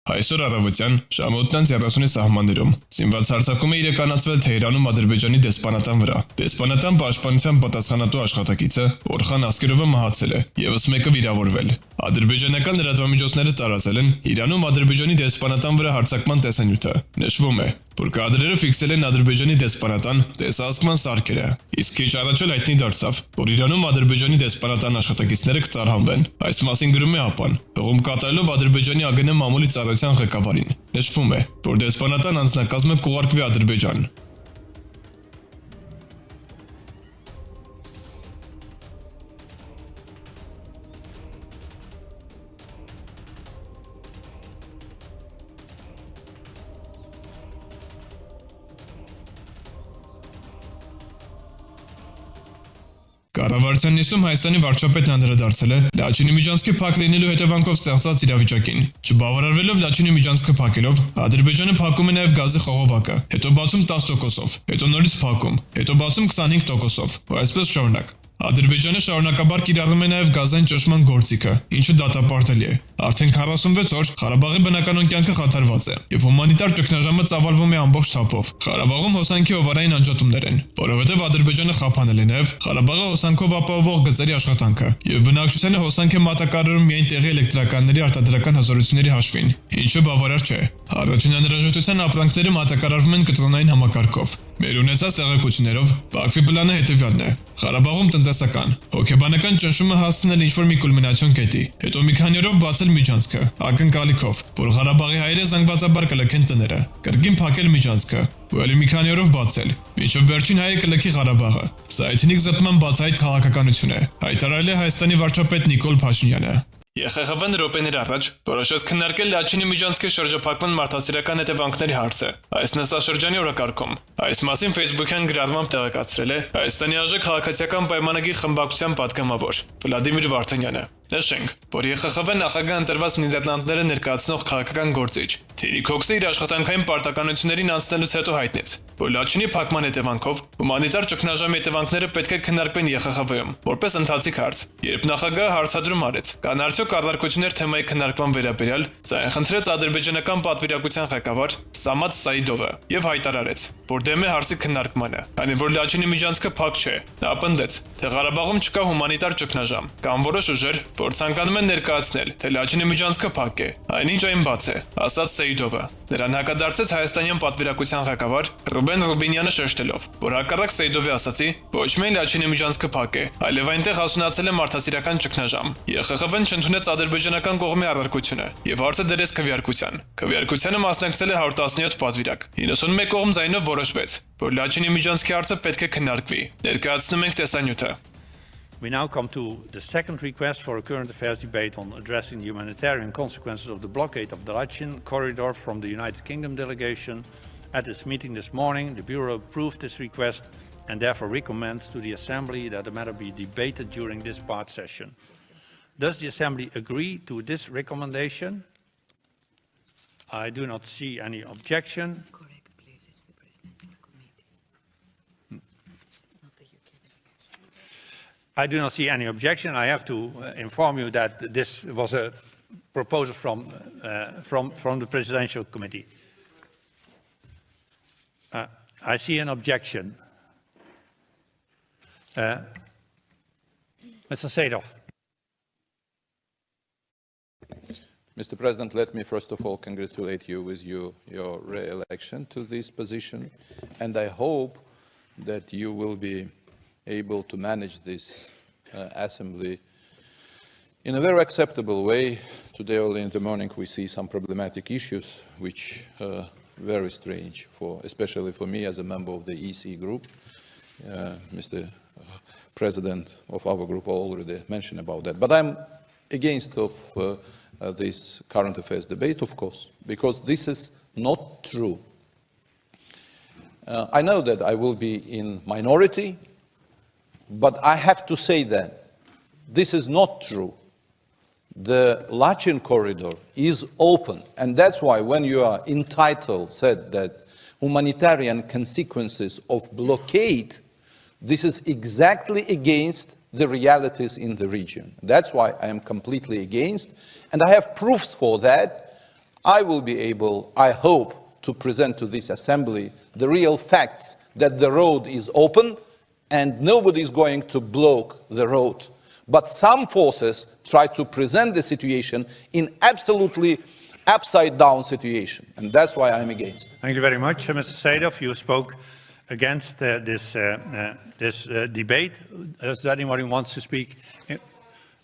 Այսօր առավոտյան ժամը 8:30-ի սահմաններում զինված հարձակում է իրականացվել Թեհրանում Ադրբեջանի դեսպանատան վրա։ Դեսպանատան պաշտպանության պատասխանատու աշխատակիցը Օրխան Ասկերովը մահացել է, ևս մեկը վիրավորվել։ Ադրբեջանական լրատվամիջոցները տարածել են Իրանում Ադրբեջանի դեսպանատան վրա հարձակման տեսանյութը։ Նշվում է, որ կադրերը ֆիքսել են Ադրբեջանի դեսպանատան տեսահասկման սարքերը։ Իսկ քիչ առաջ էլ հայտնի դարձավ, որ Իրանում Ադրբեջանի դեսպանատան աշխատակիցները կծարհանվեն։ Այս մասին գրում է ԱՊ-ն, հողում կատարելով Ադրբեջանի ԱԳՆ մամուլի ծառայության ղեկավարին։ Նշվում է, որ դեսպանատան անձնակազմը կուղարկվի Ադրբեջան։ Կառավարության նիստում Հայաստանի վարչապետն անդրադարձել է Լաչինի միջանցքի փակ լինելու հետևանքով ստեղծած իրավիճակին։ Չբավարարվելով Լաչինի միջանցքը փակելով, Ադրբեջանը փակում է նաև գազի խողովակը, հետո բացում 10%-ով, հետո նորից փակում, հետո բացում 25%-ով, ու այսպես շարունակ։ Ադրբեջանը շարունակաբար կիրառում է նաև գազային ճնշման գործիքը, ինչը դատապարտելի է։ Արդեն 46 օր Ղարաբաղի բնականոն կյանքը խաթարված է, եւ հումանիտար ճգնաժամը ծավալվում է ամբողջ թափով։ Ղարաբաղում հոսանքի հովարային անջատումներ են, որովհետեւ Ադրբեջանը խափանել է նաև Ղարաբաղը հոսանքով ապահովող գծերի աշխատանքը, եւ բնակչությանը հոսանք է մատակարարում միայն տեղի էլեկտրականների արտադրական հզորությունների հաշվին, ինչը բավարար չէ։ Առաջին անհրաժեշտության ապրանքները մատակարարվում են կտրոնային համակարգով։ Մեր ունեցած տեղեկություններով Բաքվի պլանը հետևյալն է. Ղարաբաղում տնտեսական, հոգեբանական ճնշումը հասցնել ինչ-որ մի կուլմինացիոն կետի, հետո մի քանի օրով բացել միջանցքը, ակնկալիքով, որ Ղարաբաղի հայերը զանգվածաբար կլքեն տները, կրկին փակել միջանցքը, ու ելի մի քանի օրով բացել, մինչև վերջին հայը կլքի Ղարաբաղը։ Սա էթնիկ զտման բացահայտ քաղաքականություն է, հայտարարել է Հայաստանի վարչապետ Նիկոլ Փաշինյանը։ ԵԽԽՎ-ն րոպեներ առաջ որոշեց քննարկել Լաչինի միջանցքի շրջափակման մարդասիրական հետևանքների հարցը։ Այս նստաշրջանի օրակարգում այս մասին Facebook-յան գրառմամբ տեղեկացրել է Հայաստանի ԱԺ քաղաքացիական պայմանագիր խմբակցության պատգամավոր Վլադիմիր Վարդանյանը։ Նշենք, որ ԵԽԽՎ-ն նախագահ ընտրված Նիդերլանդները ներկայացնող քաղաքական գործիչ Թերի Քոքսը իր աշխատանքային պարտականություններին անցնելուց հետո հայտնեց, որ Լաչինի փակման հետևանքով հումանիտար ճգնաժամի հետևանքները պետք է քննարկվեն ԵԽԽՎ-ում, որպես ընթացիկ հարց։ Երբ նախագահը հարցադրում արեց, կան արդյոք կառարկություններ թեմայի քննարկման վերաբերյալ, ձայն խնդրեց ադրբեջանական պատվիրակության ղեկավար Սամատ Սայիդովը եւ հայտարարեց, որ դեմ է հարցի քննարկմանը, քանի որ Լաչինի միջանցքը փակ չէ։ Նա պնդեց, թե Ղարաբաղում չկա հումանիտար ճգնաժամ, կամ որոշ ուժեր, որ ցանկանում են ներկայացնել, թե Լաչինի միջանցքը փակ է, այնինչ այն բաց է, ասաց Սեյդովը։ Նրան հակադարձեց հայաստանյան պատվիրակության ղեկավար Ռուբեն Ռուբինյանը շեշտելով, որ հակառակ Սեյդովի ասացի, ոչ միայն Լաչինի միջանցքը փակ է, այլև այնտեղ հասունացել է մարդասիրական ճգնաժամ։ ԵԽԽՎ-ն չընդունեց ադրբեջանական կողմի առարկությունը եւ հարցը դրեց քվեարկության։ Քվեարկությանը մասնակցել է 117 պատվիրակ։ 91 կողմ ձայնով որոշվեց, որ Լաչինի միջանցքի հարցը պետք է քննարկվի։ Ներկայացնում ենք տեսանյութը։ We now come to the second request for a current affairs debate on addressing the humanitarian consequences of the blockade of the Lachin corridor from the United Kingdom delegation. At its meeting this morning, the Bureau approved this request and therefore recommends to the Assembly that the matter be debated during this part session. Does the Assembly agree to this recommendation? I do not see any objection. I do not see any objection. I have to inform you that this was a proposal from the Presidential Committee. I see an objection. Mr. Seydov. Mr. President, let me first of all congratulate you with your re-election to this position, and I hope that you will be able to manage this assembly in a very acceptable way. Today early in the morning we see some problematic issues which are very strange, especially for me as a member of the EC group. Mr. President of our group already mentioned about that. But I'm against of this current affairs debate, of course, because this is not true. I know that I will be in minority, but I have to say that this is not true. The Lachin corridor is open, and that's why when you are entitled said that humanitarian consequences of blockade, this is exactly against the realities in the region. That's why I am completely against, and I have proofs for that. I will be able, I hope, to present to this assembly the real facts that the road is open and nobody is going to block the road. But some forces try to present the situation in absolutely upside down situation, and that's why I'm against. Thank you very much, Mr. Seydov. You spoke against this debate. Does anyone who wants to speak?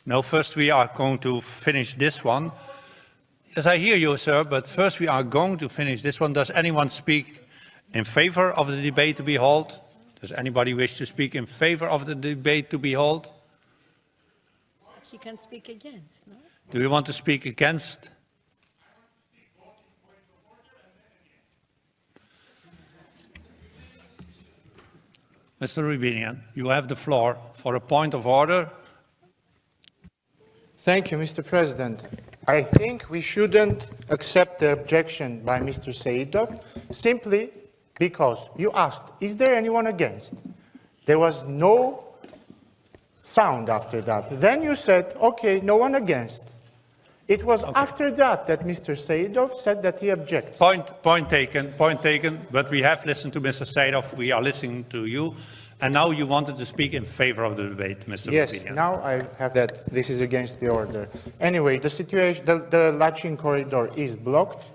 No, first we are going to finish this one. Yes, I hear you, sir, but first we are going to finish this one. Does anyone speak in favor of the debate to be held? Does anybody wish to speak in favor of the debate to be held? You can speak against, no? Do you want to speak against? Mr. Rubinian, you have the floor for a point of order. Thank you, Mr. President. I think we shouldn't accept the objection by Mr. Seydov simply because you asked, is there anyone against? There was no sound after that. Then you said, okay, no one against. It was after that that Mr. Seydov said that he objects. Point taken, but we have listened to Mr. Seydov, we are listening to you, and now you wanted to speak in favor of the debate, Mr. Yes, Rubinian. now I have that. This is against the order. Anyway, the situation, the Lachin corridor is blocked,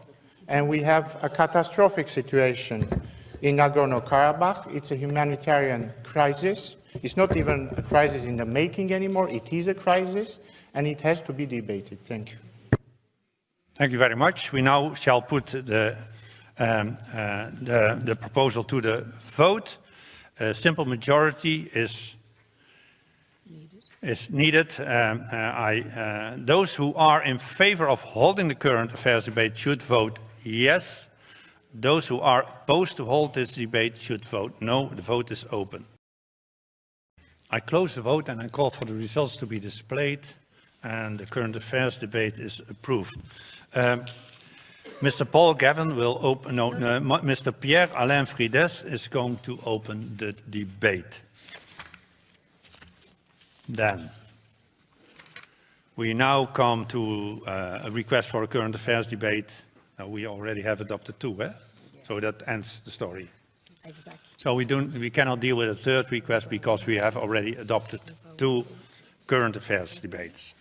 and we have a catastrophic situation in Nagorno-Karabakh. It's a humanitarian crisis. It's not even a crisis in the making anymore. It is a crisis, and it has to be debated. Thank you. Thank you very much. We now shall put the proposal to the vote. A simple majority is needed. Those who are in favor of holding the current affairs debate should vote yes. Those who are opposed to hold this debate should vote no. The vote is open. I close the vote and I call for the results to be displayed, and the current affairs debate is approved. Mr. Paul Gavin will open, Mr. Pierre-Alain Frides is going to open the debate. Then, we now come to a request for a current affairs debate. Now, we already have adopted two, eh? So that ends the story. Exactly. So we cannot deal with a third request because we have already adopted two current affairs debates.